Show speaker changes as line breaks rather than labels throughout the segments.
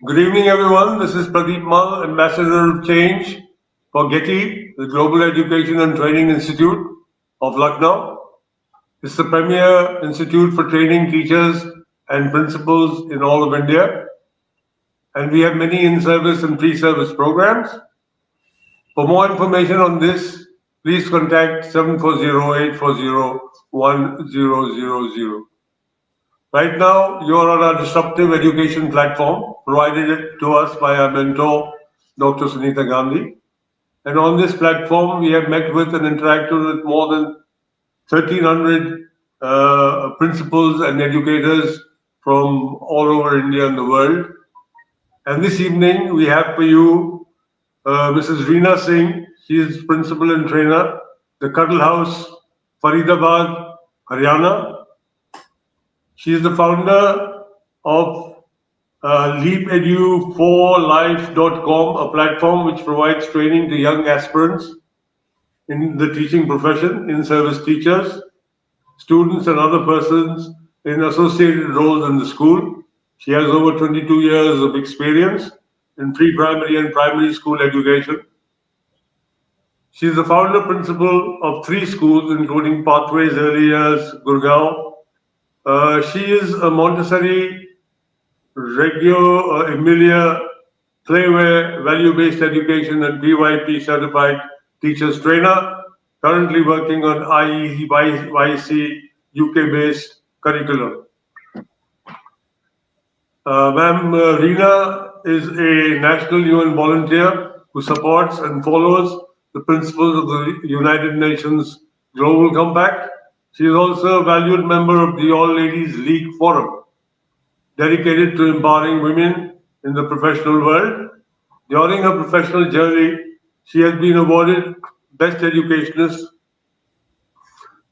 Good evening, everyone. This is Pradeep Mal, Ambassador of Change for GETI, the Global Education and Training Institute of Lucknow. It's the premier institute for training teachers and principals in all of India, and we have many in-service and pre-service programs. For more information on this, please contact 740-840-1000. Right now, you are on our disruptive education platform provided to us by our mentor, Dr. Sunita Gandhi. And on this platform, we have met with and interacted with more than 1,300 principals and educators from all over India and the world. And this evening, we have for you Mrs. Reena Singh. She is principal and trainer, the Cuddle House, Faridabad, Haryana. She is the founder of leapedu4life.com, a platform which provides training to young aspirants in the teaching profession, in service teachers, students, and other persons in associated roles in the school. She has over 22 years of experience in pre-primary and primary school education. She is the founder principal of three schools, including Pathways Early Years, Gurgaon. She is a Montessori Reggio Emilia Playway Value-Based Education and PYP Certified Teachers Trainer, currently working on IEYC UK-based curriculum. Ma'am Reena is a national UN volunteer who supports and follows the principles of the United Nations Global Compact. She is also a valued member of the All Ladies League Forum, dedicated to empowering women in the professional world. During her professional journey, she has been awarded Best Educationist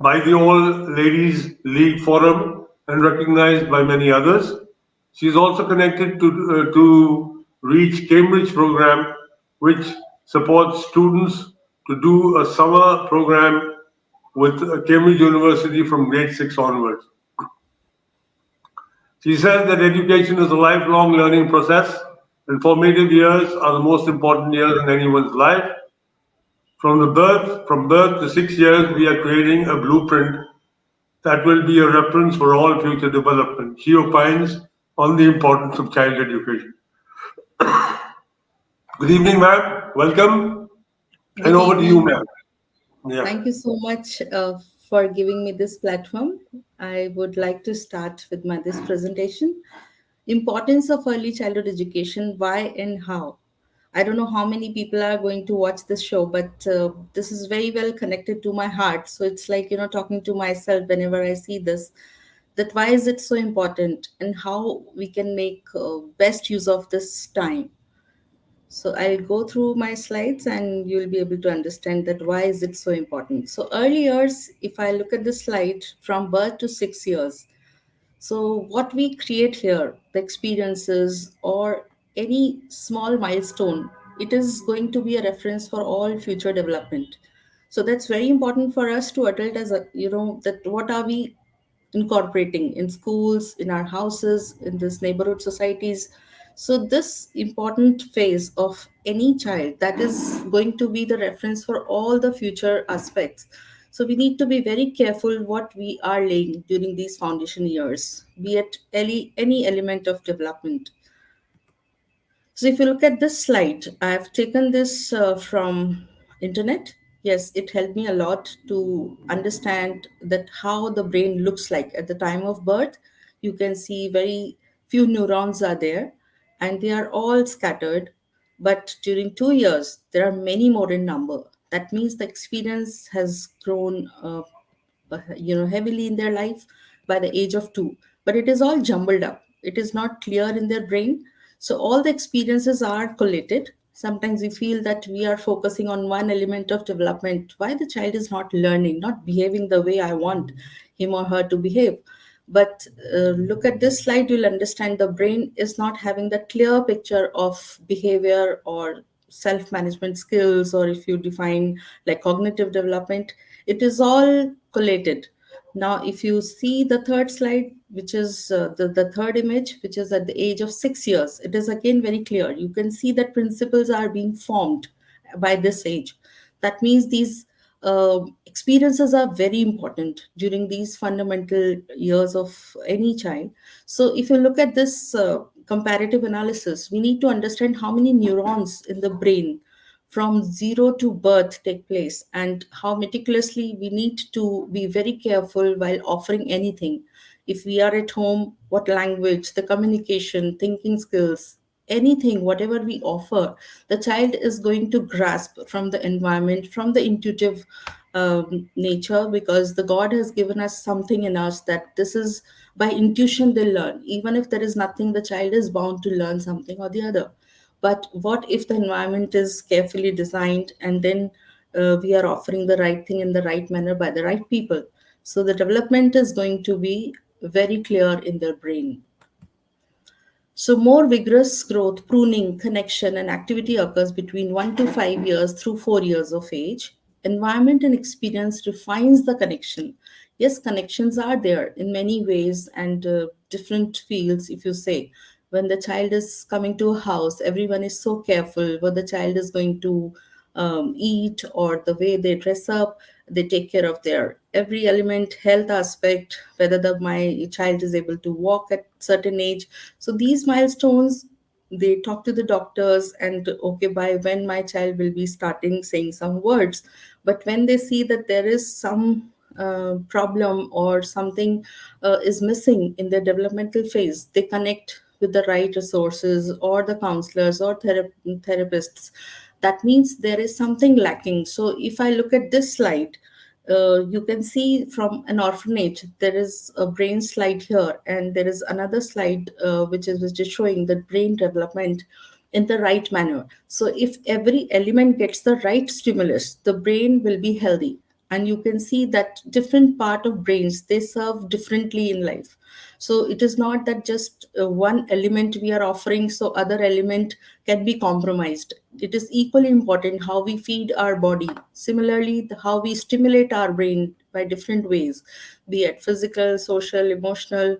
by the All Ladies League Forum and recognized by many others. She is also connected to Reach Cambridge program, which supports students to do a summer program with Cambridge University from grade 6 onwards. She says that education is a lifelong learning process, and formative years are the most important years in anyone's life. From birth to 6 years, we are creating a blueprint that will be a reference for all future development. She opines on the importance of child education. Good evening, ma'am. Welcome, and
Good
over to you,
evening.
ma'am. Yeah.
Thank you so much for giving me this platform. I would like to start with this presentation. Importance of early childhood education, why and how. I don't know how many people are going to watch this show, but this is very well connected to my heart. So it's like, talking to myself whenever I see this, that why is it so important and how we can make best use of this time. So I'll go through my slides and you'll be able to understand that why is it so important. So early years, if I look at the slide from birth to 6 years, so what we create here, the experiences or any small milestone, it is going to be a reference for all future development. So that's very important for us to adult as a, that what are we incorporating in schools, in our houses, in this neighborhood societies. So this important phase of any child, that is going to be the reference for all the future aspects. So we need to be very careful what we are laying during these foundation years, be it any element of development. So if you look at this slide, I have taken this from internet. Yes, it helped me a lot to understand that how the brain looks like at the time of birth. You can see very few neurons are there and they are all scattered. But during 2 years, there are many more in number. That means the experience has grown heavily in their life by the age of 2, but it is all jumbled up, it is not clear in their brain. So all the experiences are collated. Sometimes we feel that we are focusing on one element of development, why the child is not learning, not behaving the way I want him or her to behave. But look at this slide, you'll understand the brain is not having the clear picture of behavior or self management skills, or if you define like cognitive development, it is all collated. Now if you see the third slide, which is the third image, which is at the age of 6 years, it is again very clear. You can see that principles are being formed by this age. That means these experiences are very important during these fundamental years of any child. So, if you look at this comparative analysis, we need to understand how many neurons in the brain from zero to birth take place, and how meticulously we need to be very careful while offering anything. If we are at home, what language, the communication, thinking skills, anything, whatever we offer, the child is going to grasp from the environment, from the intuitive nature, because the God has given us something in us that this is by intuition they learn. Even if there is nothing, the child is bound to learn something or the other. But what if the environment is carefully designed, and then we are offering the right thing in the right manner by the right people? So the development is going to be very clear in their brain. So, more vigorous growth, pruning, connection, and activity occurs between 1 to 5 years through 4 years of age. Environment and experience refines the connection. Yes, connections are there in many ways and different fields, if you say. When the child is coming to a house, everyone is so careful what the child is going to eat, or the way they dress up. They take care of their every element, health aspect, whether my child is able to walk at certain age. So these milestones, they talk to the doctors, and okay, by when my child will be starting saying some words. But when they see that there is some problem, or something is missing in their developmental phase, they connect with the right resources, or the counselors, or therapists. That means there is something lacking. So if I look at this slide, you can see from an orphanage there is a brain slide here, and there is another slide which is showing the brain development in the right manner. So if every element gets the right stimulus, the brain will be healthy. And you can see that different part of brains, they serve differently in life. So it is not that just one element we are offering, so other element can be compromised. It is equally important how we feed our body. Similarly, how we stimulate our brain by different ways, be it physical, social, emotional,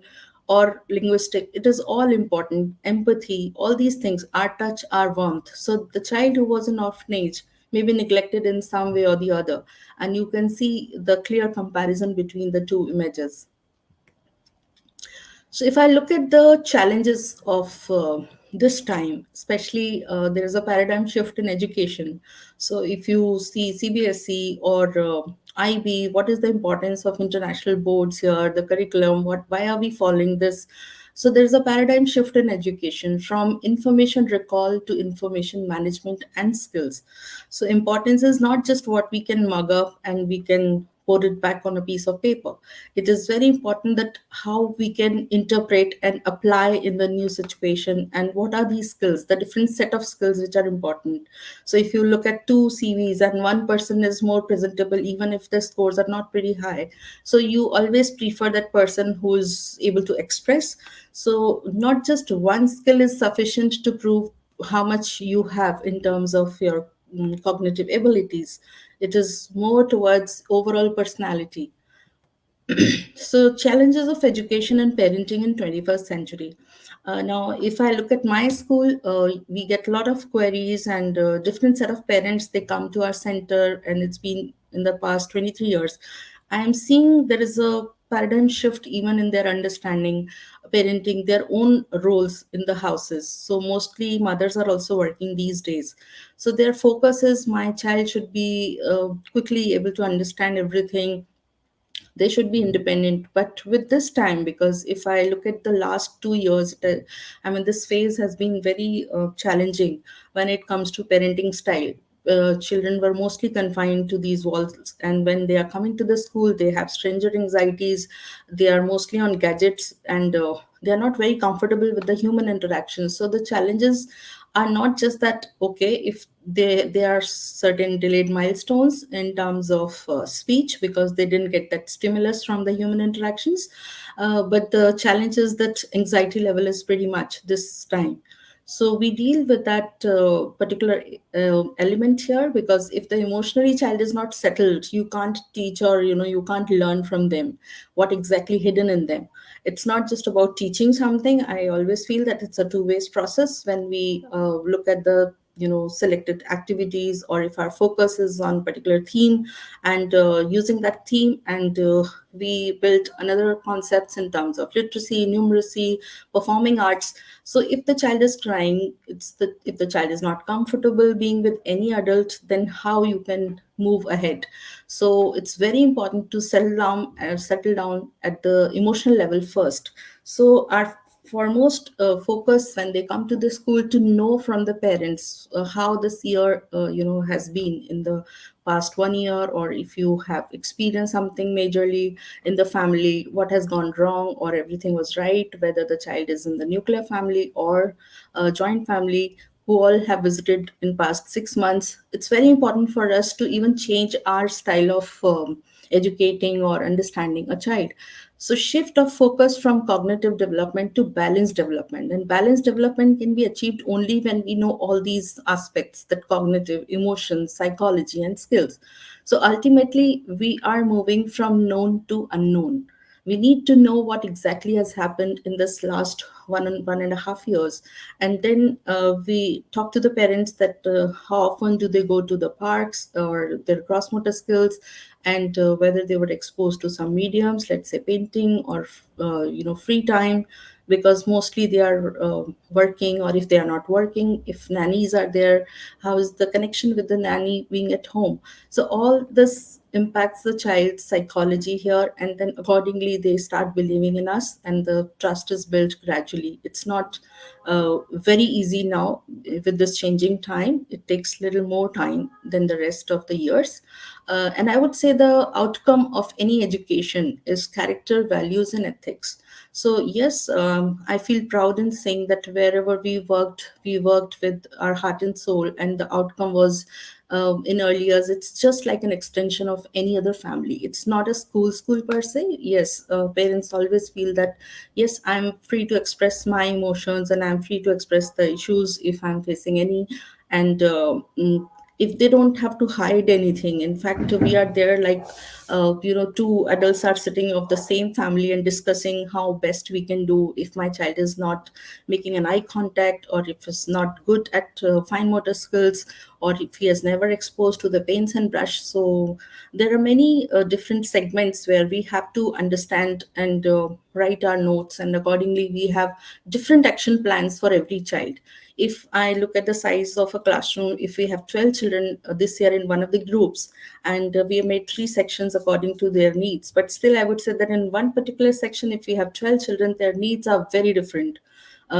or linguistic. It is all important. Empathy, all these things, our touch, our warmth. So the child who was in orphanage may be neglected in some way or the other. And you can see the clear comparison between the two images. So, if I look at the challenges of this time, especially there is a paradigm shift in education. So, if you see CBSE or IB, what is the importance of international boards here, the curriculum, why are we following this? So, there is a paradigm shift in education from information recall to information management and skills. So, importance is not just what we can mug up and we can put it back on a piece of paper. It is very important that how we can interpret and apply in the new situation, and what are these skills, the different set of skills which are important. So if you look at two CVs and one person is more presentable, even if the scores are not pretty high, so you always prefer that person who is able to express. So not just one skill is sufficient to prove how much you have in terms of your cognitive abilities. It is more towards overall personality. So, challenges of education and parenting in 21st century. Now, if I look at my school, we get a lot of queries, and different set of parents, they come to our center, and it's been in the past 23 years. I am seeing there is a paradigm shift even in their understanding, parenting, their own roles in the houses. So mostly mothers are also working these days. So their focus is my child should be quickly able to understand everything, they should be independent. But with this time, because if I look at the last 2 years, I mean, this phase has been very challenging when it comes to parenting style. Children were mostly confined to these walls, and when they are coming to the school, they have stranger anxieties. They are mostly on gadgets, and they are not very comfortable with the human interaction. So the challenges are not just that, okay, if there are certain delayed milestones in terms of speech because they didn't get that stimulus from the human interactions, but the challenge is that anxiety level is pretty much this time. So we deal with that particular element here, because if the emotionally child is not settled, you can't teach, or you can't learn from them what exactly hidden in them. It's not just about teaching something. I always feel that it's a two-way process. When we look at the selected activities, or if our focus is on particular theme, and using that theme, and we built another concepts in terms of literacy, numeracy, performing arts. So if the child is crying, if the child is not comfortable being with any adult, then how you can move ahead. So it's very important to settle down at the emotional level first. So our foremost focus when they come to the school, to know from the parents how this year has been in the past 1 year, or if you have experienced something majorly in the family, what has gone wrong or everything was right, whether the child is in the nuclear family or a joint family, who all have visited in past 6 months. It's very important for us to even change our style of educating or understanding a child. So shift of focus from cognitive development to balanced development, and balanced development can be achieved only when we know all these aspects, that cognitive, emotions, psychology, and skills. So ultimately we are moving from known to unknown. We need to know what exactly has happened in this last 1.5 years, and then we talk to the parents that how often do they go to the parks, or their cross motor skills, and whether they were exposed to some mediums, let's say painting, or free time, because mostly they are working, or if they are not working, if nannies are there, how is the connection with the nanny being at home. So all this impacts the child's psychology here, and then accordingly they start believing in us, and the trust is built gradually. It's not very easy now with this changing time. It takes little more time than the rest of the years. And I would say the outcome of any education is character, values, and ethics. So yes, I feel proud in saying that wherever we worked with our heart and soul, and the outcome was in early years. It's just like an extension of any other family. It's not a school per se. Yes, parents always feel that yes, I'm free to express my emotions, and I'm free to express the issues if I'm facing any, and if they don't have to hide anything. In fact, we are there like two adults are sitting of the same family and discussing how best we can do if my child is not making an eye contact, or if it's not good at fine motor skills, or if he has never exposed to the paints and brush. So there are many different segments where we have to understand and write our notes, and accordingly we have different action plans for every child. If I look at the size of a classroom, if we have 12 children this year in one of the groups, and we have made three sections according to their needs, but still I would say that in one particular section, if we have 12 children, their needs are very different.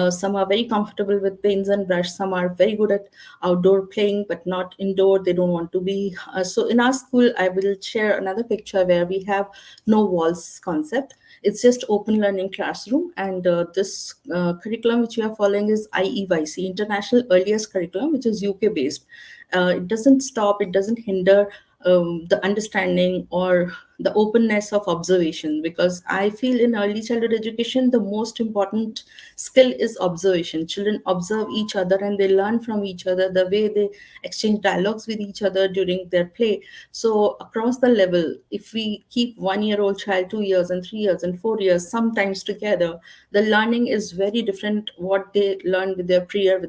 Some are very comfortable with paints and brush. Some are very good at outdoor playing, but not indoor. They don't want to be. So in our school, I will share another picture where we have no walls concept. It's just open learning classroom, and this curriculum which we are following is IEYC, International Earliest Curriculum, which is UK based. It doesn't stop. It doesn't hinder the understanding or the openness of observation, because I feel in early childhood education the most important skill is observation. Children observe each other and they learn from each other, the way they exchange dialogues with each other during their play. So across the level, if we keep 1 year old child, 2 years and 3 years and 4 years sometimes together, the learning is very different what they learn with their peer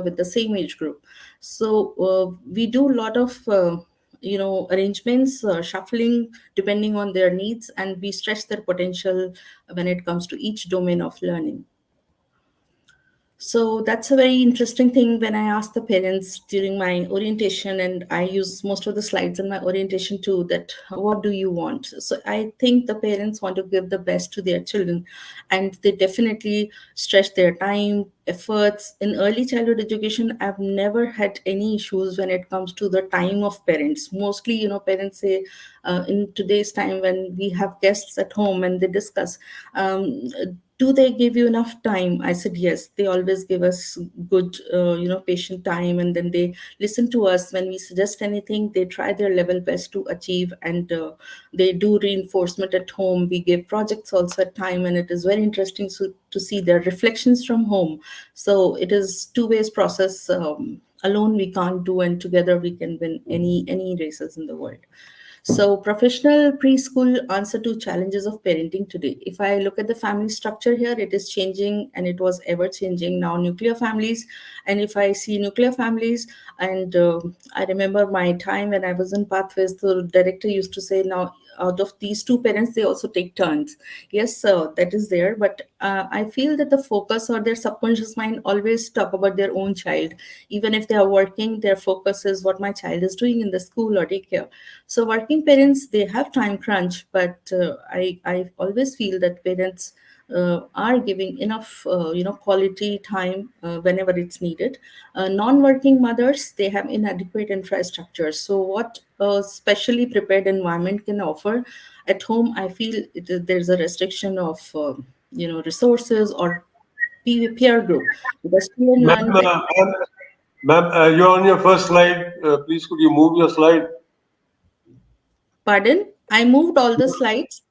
with the same age group. So we do a lot of arrangements, shuffling depending on their needs, and we stretch their potential when it comes to each domain of learning. So that's a very interesting thing when I ask the parents during my orientation, and I use most of the slides in my orientation too, that what do you want? So I think the parents want to give the best to their children, and they definitely stretch their time, efforts. In early childhood education, I've never had any issues when it comes to the time of parents. Mostly, parents say in today's time when we have guests at home and they discuss. do they give you enough time? I said yes, they always give us good patient time, and then they listen to us when we suggest anything. They try their level best to achieve, and they do reinforcement at home. We give projects also at time, and it is very interesting to see their reflections from home. So it is two ways process. Alone we can't do, and together we can win any races in the world. So, professional preschool answer to challenges of parenting today. If I look at the family structure here, it is changing, and it was ever changing. Now, nuclear families, and if I see nuclear families, and I remember my time when I was in Pathways, the director used to say, now out of these two parents, they also take turns. Yes, sir, that is there, but I feel that the focus or their subconscious mind always talk about their own child. Even if they are working, their focus is what my child is doing in the school or daycare. So working parents, they have time crunch, but I always feel that parents are giving enough quality time whenever it's needed. Non-working mothers, they have inadequate infrastructure. So what a specially prepared environment can offer at home, I feel there's a restriction of resources or peer group, because children
Ma'am,
learn better.
you're on your first slide. Please, could you move your slide?
Pardon, I moved all the slides.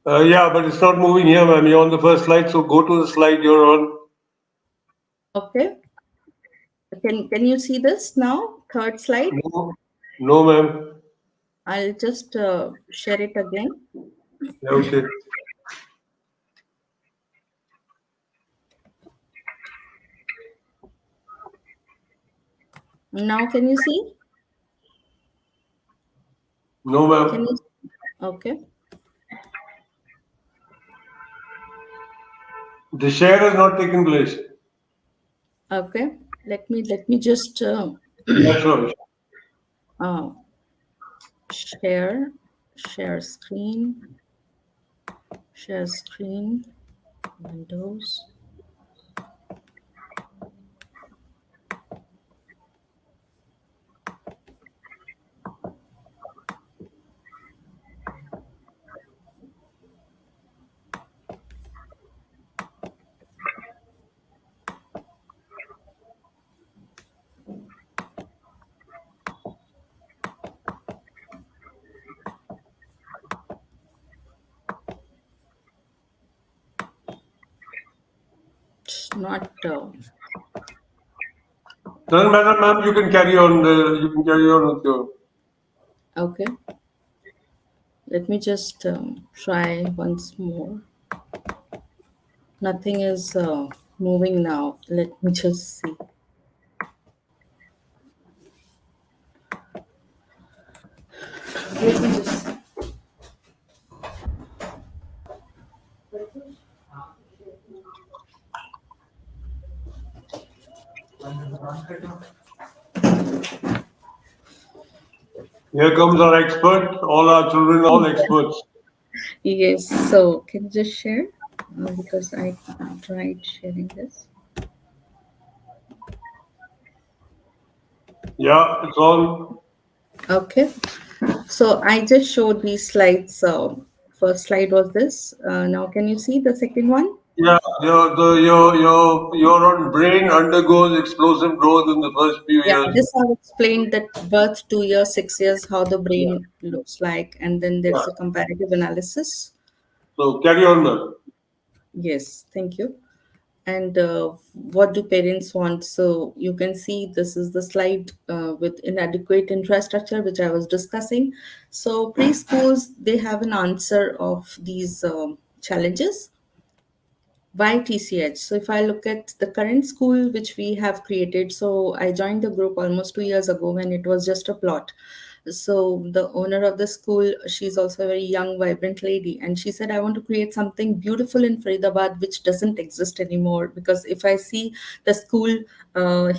Yeah, but it's not moving here, ma'am. You're on the first slide, so go to the slide you're on.
Okay. Can you see this now? Third slide.
No, no, ma'am.
I'll just share it again.
Yeah, okay.
Now can you see?
No,
Can
ma'am.
you? Okay.
The share has not taken place.
Okay. Let me just
Yeah, sure.
uh, share share screen share screen Windows. It's not
Doesn't matter, ma'am. You can carry on. You can carry on with your.
okay. Let me just try once more. Nothing is moving now. Let me just see. Let me just.
Here comes our expert. All our children, all experts.
Yes. So can you just share? Because I tried sharing this.
Yeah, it's on.
Okay. So I just showed these slides. First slide was this. Now can you see the second one?
Yeah, your on brain undergoes explosive growth in the first few
Yeah,
years.
this I've explained that birth 2 years, 6 years, how the
Yeah,
brain looks like, and then
yeah.
there's a comparative analysis.
So carry on, ma'am.
Yes, thank you. And what do parents want? So you can see this is the slide with inadequate infrastructure, which I was discussing. So preschools, they have an answer of these challenges. Why TCH? So if I look at the current school which we have created, so I joined the group almost 2 years ago when it was just a plot. So the owner of the school, she's also a very young, vibrant lady, and she said, "I want to create something beautiful in Faridabad which doesn't exist anymore." Because if I see the school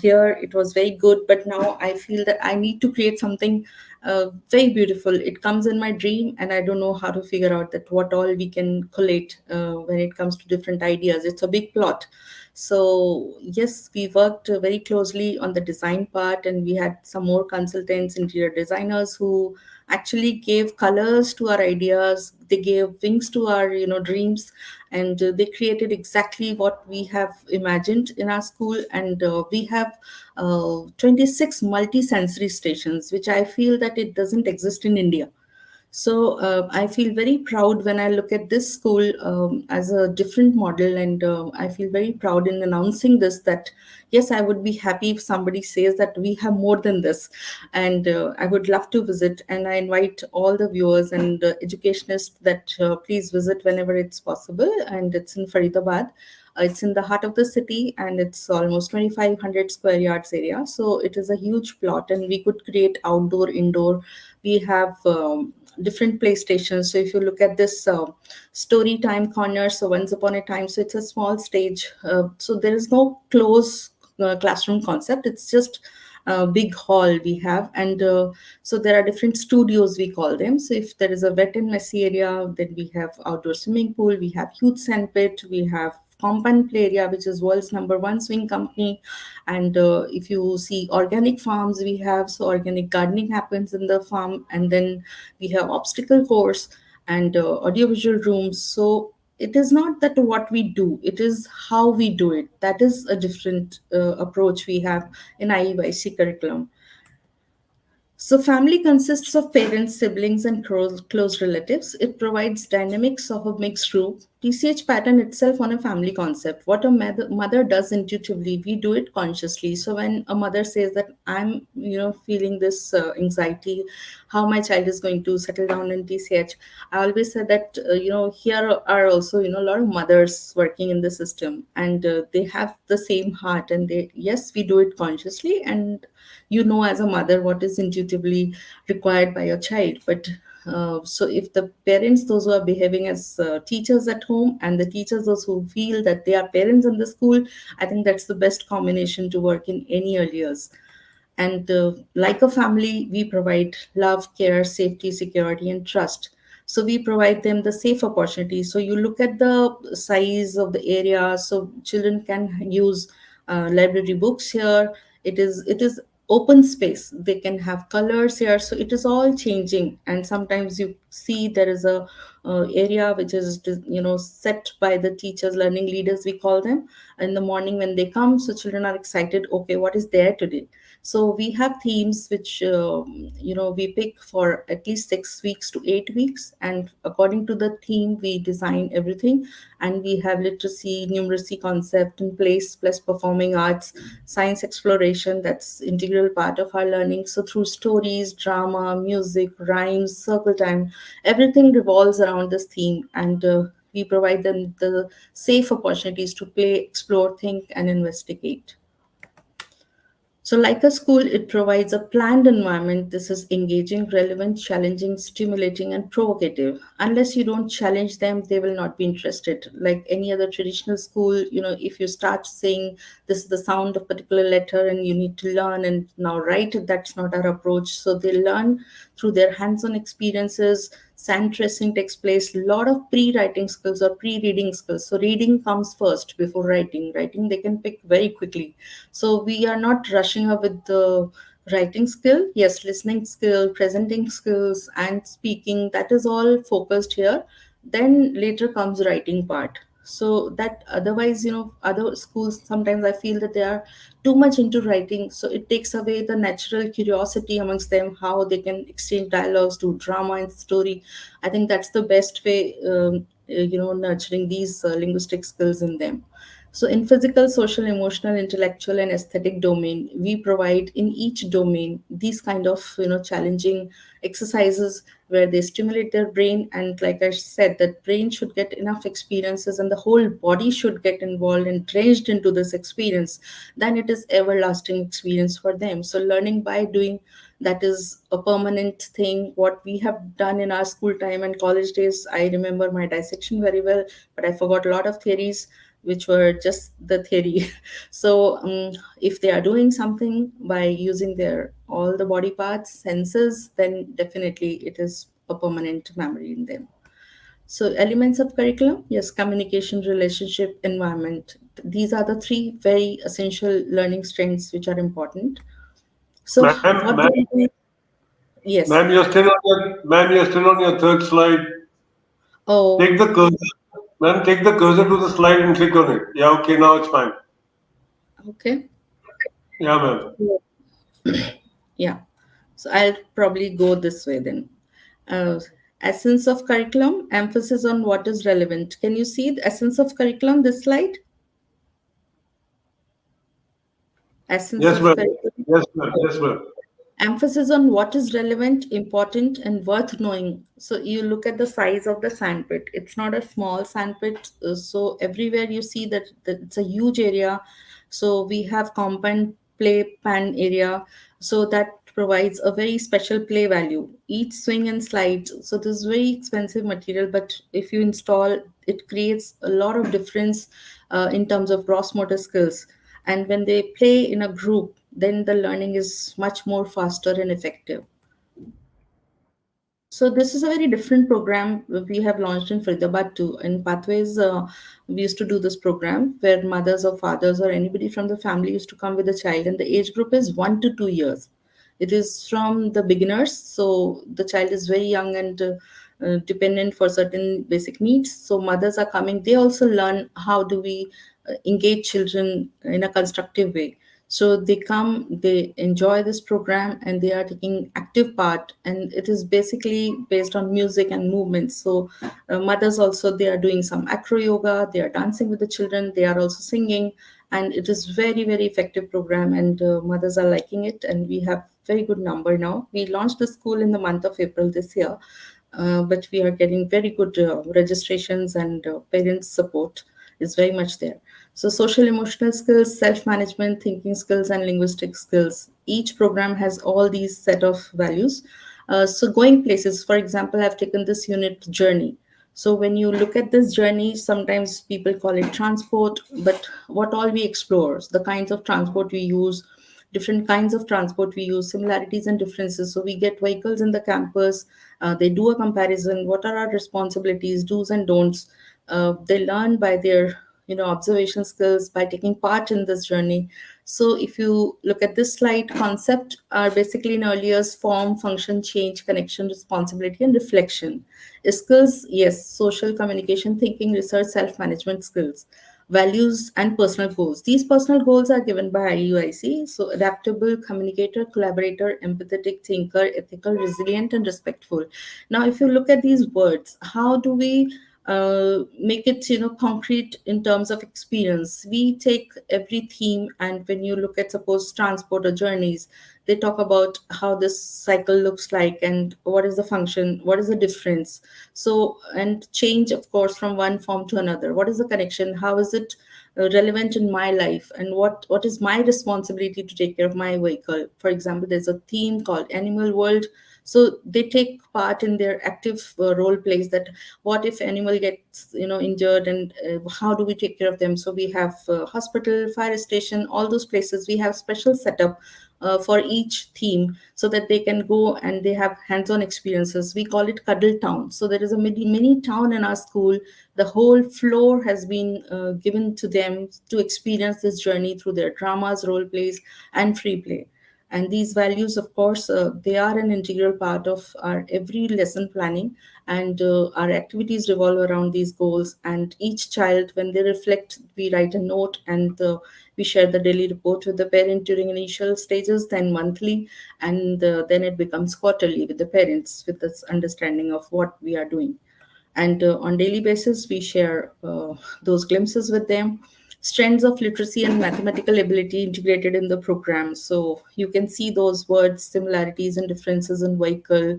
here, it was very good, but now I feel that I need to create something very beautiful. It comes in my dream, and I don't know how to figure out that what all we can collate when it comes to different ideas. It's a big plot. So yes, we worked very closely on the design part, and we had some more consultants, interior designers who actually gave colors to our ideas. They gave wings to our dreams, and they created exactly what we have imagined in our school. And we have 26 multi-sensory stations, which I feel that it doesn't exist in India. So I feel very proud when I look at this school as a different model, and I feel very proud in announcing this, that yes, I would be happy if somebody says that we have more than this, and I would love to visit. And I invite all the viewers and educationists that please visit whenever it's possible. And it's in Faridabad. It's in the heart of the city, and it's almost 2,500 square yards area. So it is a huge plot, and we could create outdoor, indoor. We have different playstations. So if you look at this story time corner, so once upon a time, so it's a small stage. So there is no close classroom concept. It's just a big hall we have. And so there are different studios, we call them. So if there is a wet and messy area, then we have outdoor swimming pool, we have huge sandpit, we have compound play area, which is world's number one swing company. And if you see organic farms, we have, so organic gardening happens in the farm. And then we have obstacle course and audiovisual rooms. So it is not that what we do, it is how we do it. That is a different approach we have in IEYC curriculum. So, family consists of parents, siblings, and close relatives. It provides dynamics of a mixed group. TCH pattern itself on a family concept. What a mother does intuitively, we do it consciously. So, when a mother says that I'm, feeling this anxiety, how my child is going to settle down in TCH, I always say that, here are also, a lot of mothers working in the system, and they have the same heart. And they, yes, we do it consciously, and as a mother what is intuitively required by your child. But so if the parents, those who are behaving as teachers at home, and the teachers, those who feel that they are parents in the school, I think that's the best combination to work in any early years. And like a family, we provide love, care, safety, security, and trust. So we provide them the safe opportunities. So you look at the size of the area. So children can use library books here. It is open space. They can have colors here. So it is all changing. And sometimes you see there is a area which is set by the teachers, learning leaders we call them, in the morning when they come. So children are excited. Okay, what is there today? So we have themes which we pick for at least 6 weeks to 8 weeks, and according to the theme we design everything. And we have literacy, numeracy concept in place, plus performing arts, science exploration, that's integral part of our learning. So through stories, drama, music, rhymes, circle time, everything revolves around this theme. And we provide them the safe opportunities to play, explore, think, and investigate. So, like a school, it provides a planned environment. This is engaging, relevant, challenging, stimulating, and provocative. Unless you don't challenge them, they will not be interested. Like any other traditional school, if you start saying this is the sound of particular letter and you need to learn and now write it, that's not our approach. So, they learn through their hands on experiences. Sand tracing takes place, a lot of pre-writing skills or pre-reading skills. So reading comes first before writing they can pick very quickly. So we are not rushing up with the writing skill. Yes, listening skill, presenting skills, and speaking, that is all focused here. Then later comes writing part. So that otherwise, other schools, sometimes I feel that they are too much into writing. So it takes away the natural curiosity amongst them, how they can exchange dialogues, do drama and story. I think that's the best way, nurturing these linguistic skills in them. So, in physical, social, emotional, intellectual, and aesthetic domain, we provide in each domain these kind of challenging exercises where they stimulate their brain. And like I said, that brain should get enough experiences, and the whole body should get involved and drenched into this experience. Then it is everlasting experience for them. So, learning by doing, that is a permanent thing. What we have done in our school time and college days, I remember my dissection very well, but I forgot a lot of theories which were just the theory. So if they are doing something by using their all the body parts, senses, then definitely it is a permanent memory in them. So elements of curriculum, yes, communication, relationship, environment. These are the three very essential learning strengths which are important. So
Ma'am,
what do we do? Yes.
Ma'am, you're still on your third slide.
Oh,
Take the cursor, ma'am, take the cursor to the slide and click on it. Yeah, okay, now it's fine.
okay.
Yeah, ma'am.
Yeah. So I'll probably go this way then. Uh, Essence of curriculum, emphasis on what is relevant. Can you see the essence of curriculum, this slide? Essence
Yes,
of
ma'am.
curriculum.
Yes, ma'am. Yes, ma'am.
Emphasis on what is relevant, important, and worth knowing. So you look at the size of the sandpit. It's not a small sandpit. So everywhere you see that it's a huge area. So we have compound play pan area. So that provides a very special play value. Each swing and slide. So this is very expensive material, but if you install, it creates a lot of difference in terms of gross motor skills. And when they play in a group, then the learning is much more faster and effective. So this is a very different program we have launched in Faridabad too. In Pathways, we used to do this program where mothers or fathers or anybody from the family used to come with a child, and the age group is 1 to 2 years. It is from the beginners, so the child is very young and dependent for certain basic needs. So mothers are coming; they also learn how do we engage children in a constructive way. So they come, they enjoy this program, and they are taking active part. And it is basically based on music and movement. So mothers also, they are doing some acro yoga, they are dancing with the children, they are also singing, and it is very very effective program. And mothers are liking it, and we have very good number now. We launched the school in the month of April this year, but we are getting very good registrations, and parents support is very much there. So social emotional skills, self management, thinking skills, and linguistic skills, each program has all these set of values. So going places, for example, I've taken this unit journey. So when you look at this journey, sometimes people call it transport, but what all we explore, the kinds of transport we use, different kinds of transport we use, similarities and differences. So we get vehicles in the campus, they do a comparison, what are our responsibilities, do's and don'ts. They learn by their observation skills, by taking part in this journey. So if you look at this slide, concept are basically in earlier form, function, change, connection, responsibility, and reflection. Skills, yes, social communication, thinking, research, self-management skills. Values and personal goals. These personal goals are given by IUIC. So adaptable, communicator, collaborator, empathetic, thinker, ethical, resilient, and respectful. Now, if you look at these words, how do we make it concrete in terms of experience? We take every theme, and when you look at suppose transport or journeys, they talk about how this cycle looks like and what is the function, what is the difference. So, and change, of course, from one form to another, what is the connection, how is it relevant in my life, and what is my responsibility to take care of my vehicle. For example, there's a theme called animal world. So they take part in their active role plays, that what if animal gets injured, and how do we take care of them. So we have hospital, fire station, all those places we have special setup for each theme, so that they can go and they have hands-on experiences. We call it Cuddle Town. So there is a mini town in our school. The whole floor has been given to them to experience this journey through their dramas, role plays, and free play. And these values, of course, they are an integral part of our every lesson planning, and our activities revolve around these goals. And each child, when they reflect, we write a note, and we share the daily report with the parent during initial stages, then monthly, and then it becomes quarterly with the parents, with this understanding of what we are doing. And on daily basis we share those glimpses with them. Strengths of literacy and mathematical ability integrated in the program. So you can see those words, similarities and differences in vehicle,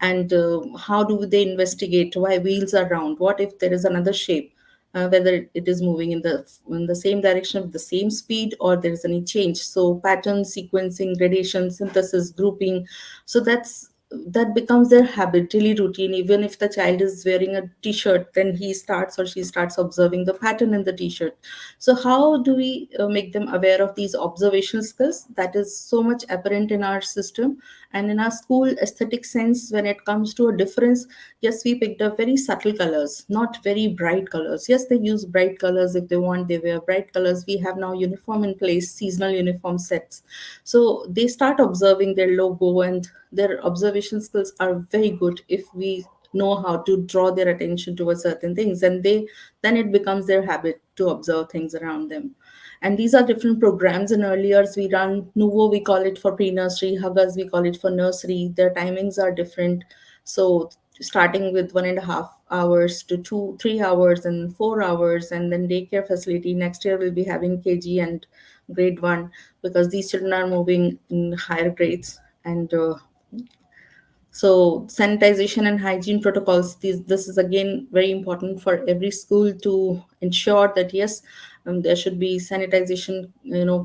and how do they investigate why wheels are round, what if there is another shape, whether it is moving in the same direction with the same speed, or there is any change. So pattern, sequencing, gradation, synthesis, grouping. So that becomes their habit, daily routine. Even if the child is wearing a t-shirt, then he starts or she starts observing the pattern in the t-shirt. So how do we make them aware of these observational skills? That is so much apparent in our system. And in our school aesthetic sense, when it comes to a difference, yes, we picked up very subtle colors, not very bright colors. Yes, they use bright colors if they want, they wear bright colors. We have now uniform in place, seasonal uniform sets. So they start observing their logo, and their observation observation skills are very good if we know how to draw their attention towards certain things, and they then it becomes their habit to observe things around them. And these are different programs. In early years we run Nuvo, we call it for pre-nursery, Huggers we call it for nursery. Their timings are different. So starting with 1.5 hours to 2 3 hours and 4 hours, and then daycare facility. Next year we'll be having KG and grade 1, because these children are moving in higher grades. And so sanitization and hygiene protocols, this is again very important for every school to ensure that yes, there should be sanitization,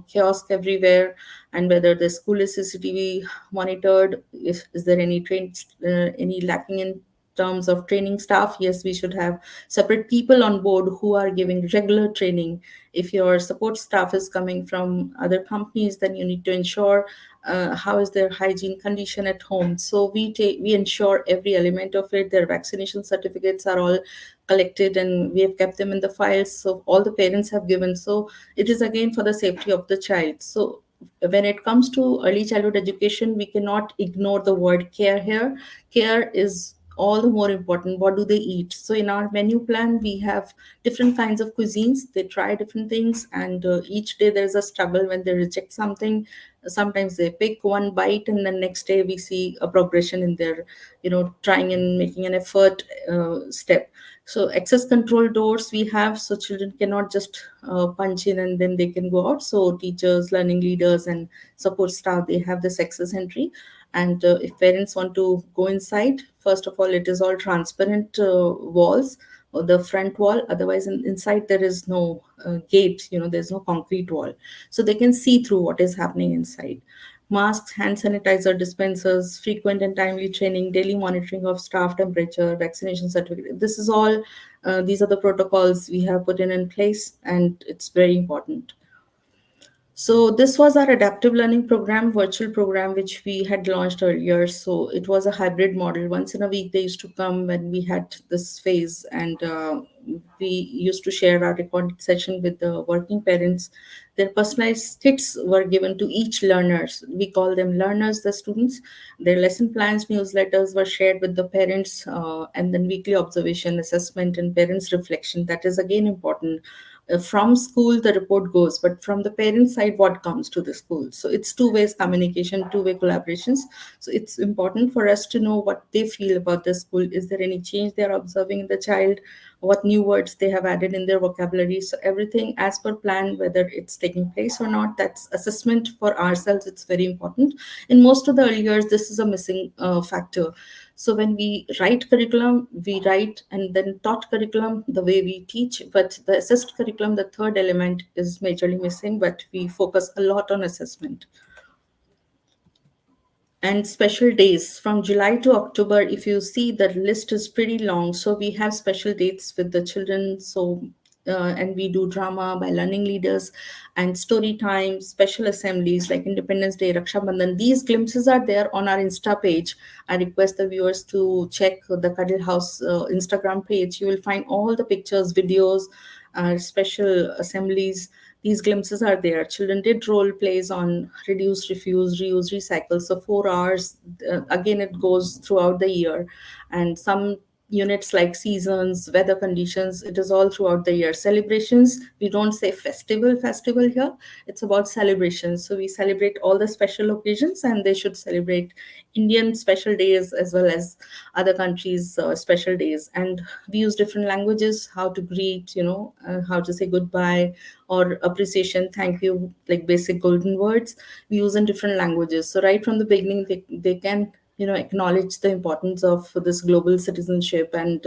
kiosk everywhere. And whether the school is CCTV monitored, if is there any lacking in terms of training staff, yes, we should have separate people on board who are giving regular training. If your support staff is coming from other companies, then you need to ensure how is their hygiene condition at home. So we ensure every element of it. Their vaccination certificates are all collected, and we have kept them in the files, so all the parents have given. So it is again for the safety of the child. So when it comes to early childhood education, we cannot ignore the word care here. Care is all the more important. What do they eat? So in our menu plan we have different kinds of cuisines. They try different things, and each day there's a struggle when they reject something. Sometimes they pick one bite, and then next day we see a progression in their trying and making an effort step. So access control doors we have, so children cannot just punch in and then they can go out. So teachers, learning leaders, and support staff, they have this access entry. And if parents want to go inside, first of all, it is all transparent walls, or the front wall. Otherwise inside there is no gate, there's no concrete wall, so they can see through what is happening inside. Masks, hand sanitizer dispensers, frequent and timely training, daily monitoring of staff temperature, vaccination certificate. This is all, these are the protocols we have put in place, and it's very important. So this was our adaptive learning program, virtual program, which we had launched earlier. So it was a hybrid model. Once in a week, they used to come when we had this phase, and we used to share our recorded session with the working parents. Their personalized kits were given to each learners. We call them learners, the students. Their lesson plans, newsletters were shared with the parents, and then weekly observation, assessment, and parents' reflection. That is again important. From school the report goes, but from the parent side what comes to the school. So it's two ways communication, two-way collaborations. So it's important for us to know what they feel about the school. Is there any change they are observing in the child? What new words they have added in their vocabulary? So everything as per plan, whether it's taking place or not. That's assessment for ourselves. It's very important. In most of the early years this is a missing factor. So when we write curriculum, we write and then taught curriculum the way we teach, but the assessed curriculum, the third element, is majorly missing, but we focus a lot on assessment. And special days from July to October, if you see, the list is pretty long. So we have special dates with the children. So and we do drama by learning leaders, and story time, special assemblies like Independence Day, Raksha Bandhan. These glimpses are there on our Insta page. I request the viewers to check the Cuddle House Instagram page. You will find all the pictures, videos, special assemblies. These glimpses are there. Children did role plays on reduce, refuse, reuse, recycle. So 4 hours. Again, it goes throughout the year, and some units like seasons, weather conditions, it is all throughout the year. Celebrations, we don't say festival here, it's about celebrations. So we celebrate all the special occasions, and they should celebrate Indian special days as well as other countries special days. And we use different languages, how to greet, how to say goodbye or appreciation, thank you, like basic golden words we use in different languages. So right from the beginning they can acknowledge the importance of this global citizenship, and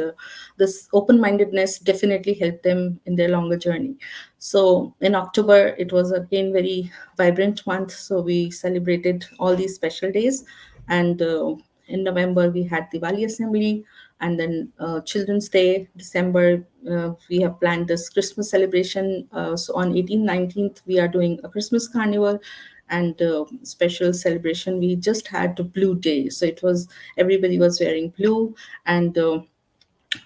this open-mindedness definitely helped them in their longer journey. So in October it was again very vibrant month, so we celebrated all these special days. And in November we had Diwali assembly, and then Children's Day, December, we have planned this Christmas celebration. So on 18th, 19th, we are doing a Christmas carnival and special celebration. We just had the blue day. So it was, everybody was wearing blue, and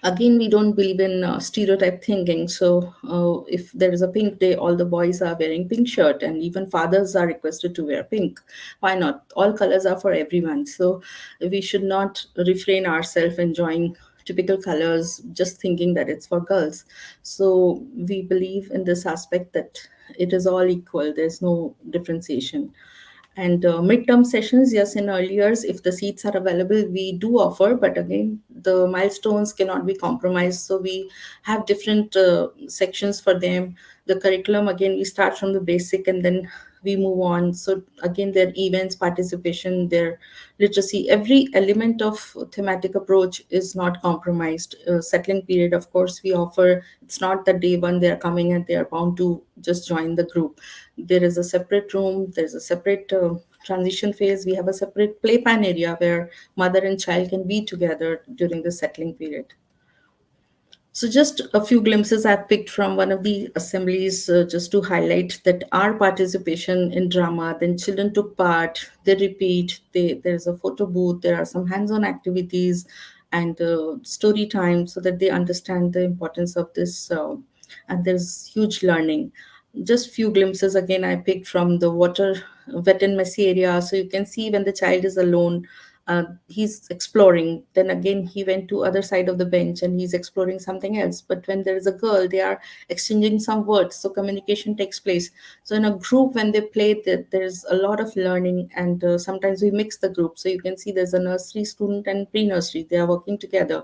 Again, we don't believe in stereotype thinking. So if there is a pink day, all the boys are wearing pink shirt, and even fathers are requested to wear pink. Why not? All colors are for everyone. So we should not refrain ourselves enjoying typical colors just thinking that it's for girls. So we believe in this aspect that it is all equal, there's no differentiation. And midterm sessions, yes, in early years, if the seats are available, we do offer, but again, the milestones cannot be compromised. So we have different sections for them. The curriculum, again, we start from the basic and then we move on. So again, their events, participation, their literacy, every element of thematic approach is not compromised. Settling period, of course, we offer. It's not that day one they're coming and they are bound to just join the group. There is a separate room, there's a separate transition phase, we have a separate playpen area where mother and child can be together during the settling period. So, just a few glimpses I've picked from one of the assemblies, just to highlight that our participation in drama. Then children took part. They repeat. There's a photo booth. There are some hands-on activities and story time, so that they understand the importance of this. And there's huge learning. Just few glimpses again I picked from the water wet and messy area. So you can see when the child is alone, he's exploring. Then again he went to other side of the bench and he's exploring something else. But when there is a girl, they are exchanging some words, so communication takes place. So in a group when they play, there's a lot of learning. And sometimes we mix the group, so you can see there's a nursery student and pre-nursery, they are working together.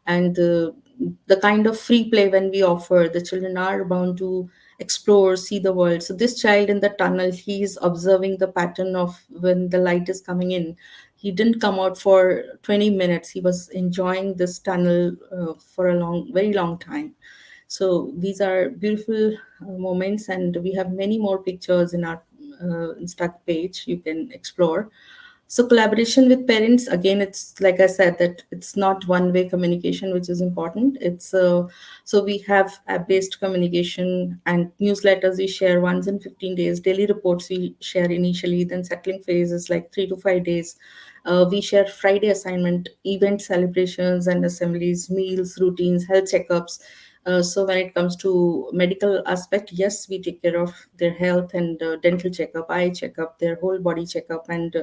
And the kind of free play when we offer, the children are bound to explore, see the world. So this child in the tunnel, he is observing the pattern of when the light is coming in. He didn't come out for 20 minutes, he was enjoying this tunnel for a long, very long time. So these are beautiful moments, and we have many more pictures in our Insta page you can explore. So collaboration with parents, again, it's like I said that it's not one way communication, which is important. It's so we have app-based communication and newsletters we share once in 15 days. Daily reports we share initially, then settling phase is like 3 to 5 days. We share Friday assignment, event celebrations and assemblies, meals, routines, health checkups. So when it comes to medical aspect, yes, we take care of their health and dental checkup, eye checkup, their whole body checkup, and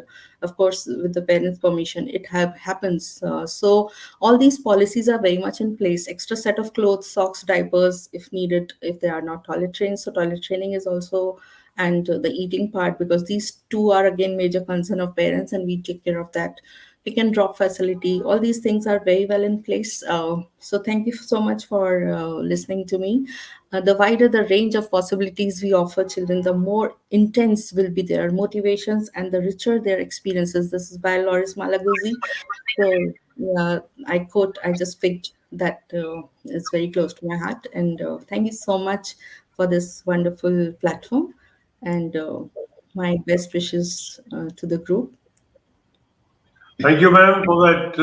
of course, with the parents' permission, it happens. So all these policies are very much in place. Extra set of clothes, socks, diapers, if needed, if they are not toilet trained. So toilet training is also, and the eating part, because these two are again major concern of parents, and we take care of that. Pick and drop facility, all these things are very well in place. So thank you so much for listening to me. The wider the range of possibilities we offer children, the more intense will be their motivations and the richer their experiences. This is by Loris Malaguzzi. So yeah, I just picked that is very close to my heart. And thank you so much for this wonderful platform. And my best wishes to the group.
Thank you, ma'am, for that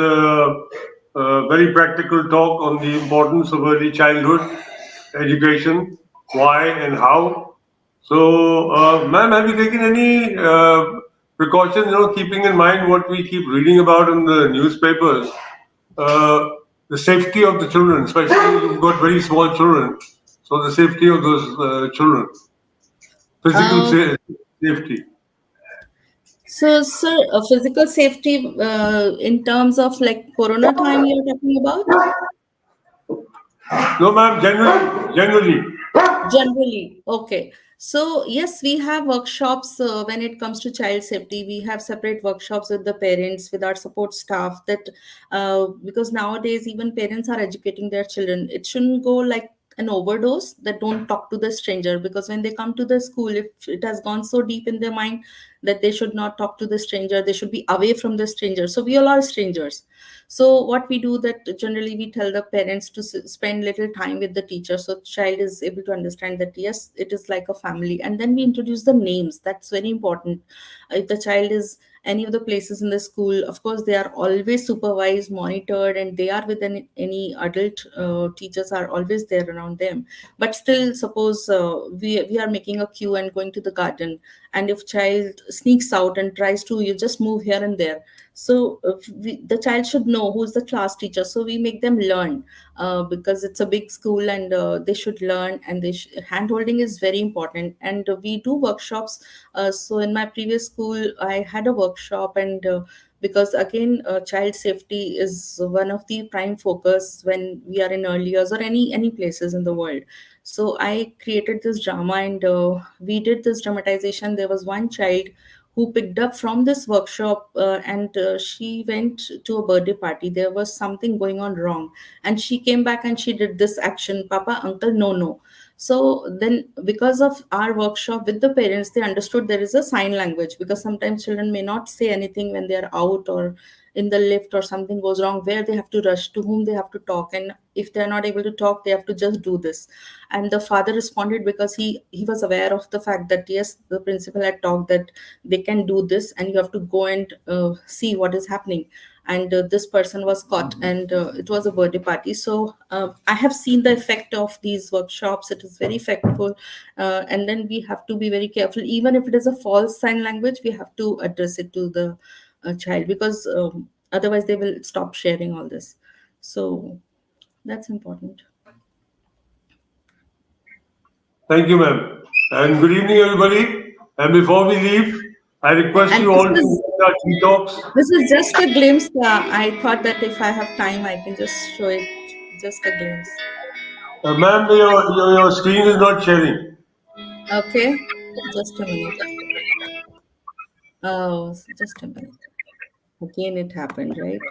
very practical talk on the importance of early childhood education, why and how. So, ma'am, have you taken any precautions, keeping in mind what we keep reading about in the newspapers, uh, the safety of the children, especially you've got very small children, so the safety of those children, physical
Uh,
safety.
so, sir, physical safety in terms of like Corona time you're talking about?
No, ma'am, generally.
Generally, okay. So yes, we have workshops when it comes to child safety. We have separate workshops with the parents, with our support staff. That because nowadays even parents are educating their children. It shouldn't go like an overdose. That don't talk to the stranger, because when they come to the school, if it has gone so deep in their mind that they should not talk to the stranger, they should be away from the stranger. So we all are strangers. So what we do, that generally we tell the parents to spend little time with the teacher, so child is able to understand that yes, it is like a family. And then we introduce the names. That's very important. If the child is any of the places in the school, of course they are always supervised, monitored, and they are with any adult. Teachers are always there around them. But still, suppose we are making a queue and going to the garden, and if child sneaks out and tries to, you just move here and there, So the child should know who's the class teacher, so we make them learn, because it's a big school, and they should learn, and hand holding is very important. And we do workshops. So in my previous school I had a workshop, and because again, child safety is one of the prime focus when we are in early years or any places in the world. So I created this drama, and we did this dramatization. There was one child who picked up from this workshop, and she went to a birthday party. There was something going on wrong, and she came back and she did this action, papa, uncle, no, no. So then, because of our workshop with the parents, they understood there is a sign language, because sometimes children may not say anything when they are out or in the lift, or something goes wrong where they have to rush, to whom they have to talk, and if they are not able to talk, they have to just do this. And the father responded, because he was aware of the fact that yes, the principal had talked that they can do this, and you have to go and see what is happening. And this person was caught, and it was a birthday party. So I have seen the effect of these workshops. It is very effectful. And then we have to be very careful, even if it is a false sign language, we have to address it to the child, because otherwise they will stop sharing all this. So that's important.
Thank you, ma'am. And good evening, everybody. And before we leave, I request
And
you all to watch our detox.
this is just a glimpse. I thought that if I have time, I can just show it. Just a glimpse.
Ma'am, your screen is not sharing.
Okay, just a minute. Oh, just a minute. Again, it happened, right?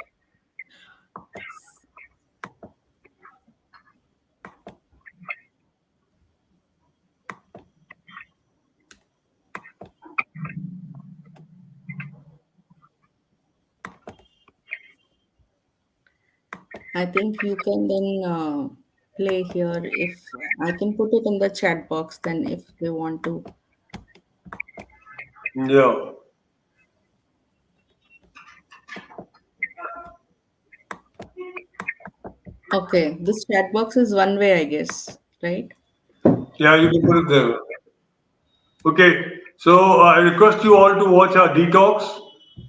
I think you can then play here. If I can put it in the chat box, then if they want to.
Yeah.
Okay, this chat box is one way, I guess, right?
Yeah, you can put it there. Okay. So I request you all to watch our detox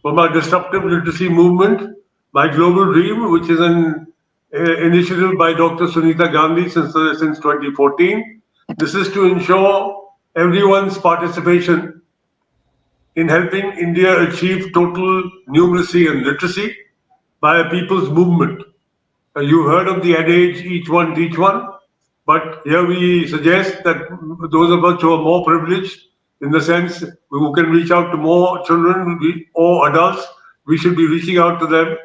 from our disruptive literacy movement, My Global Dream, which is an initiative by Dr. Sunita Gandhi since 2014. This is to ensure everyone's participation in helping India achieve total numeracy and literacy by a people's movement. You've heard of the adage, each one teach one, but here we suggest that those of us who are more privileged, in the sense who can reach out to more children or adults, we should be reaching out to them.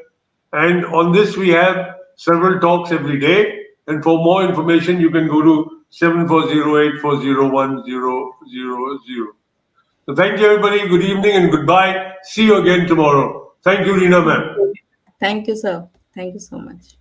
And on this, we have several talks every day. And for more information, you can go to 7408401000. So thank you, everybody. Good evening and goodbye. See you again tomorrow. Thank you, Reena,
Thank
ma'am.
you. Thank you, sir. Thank you so much.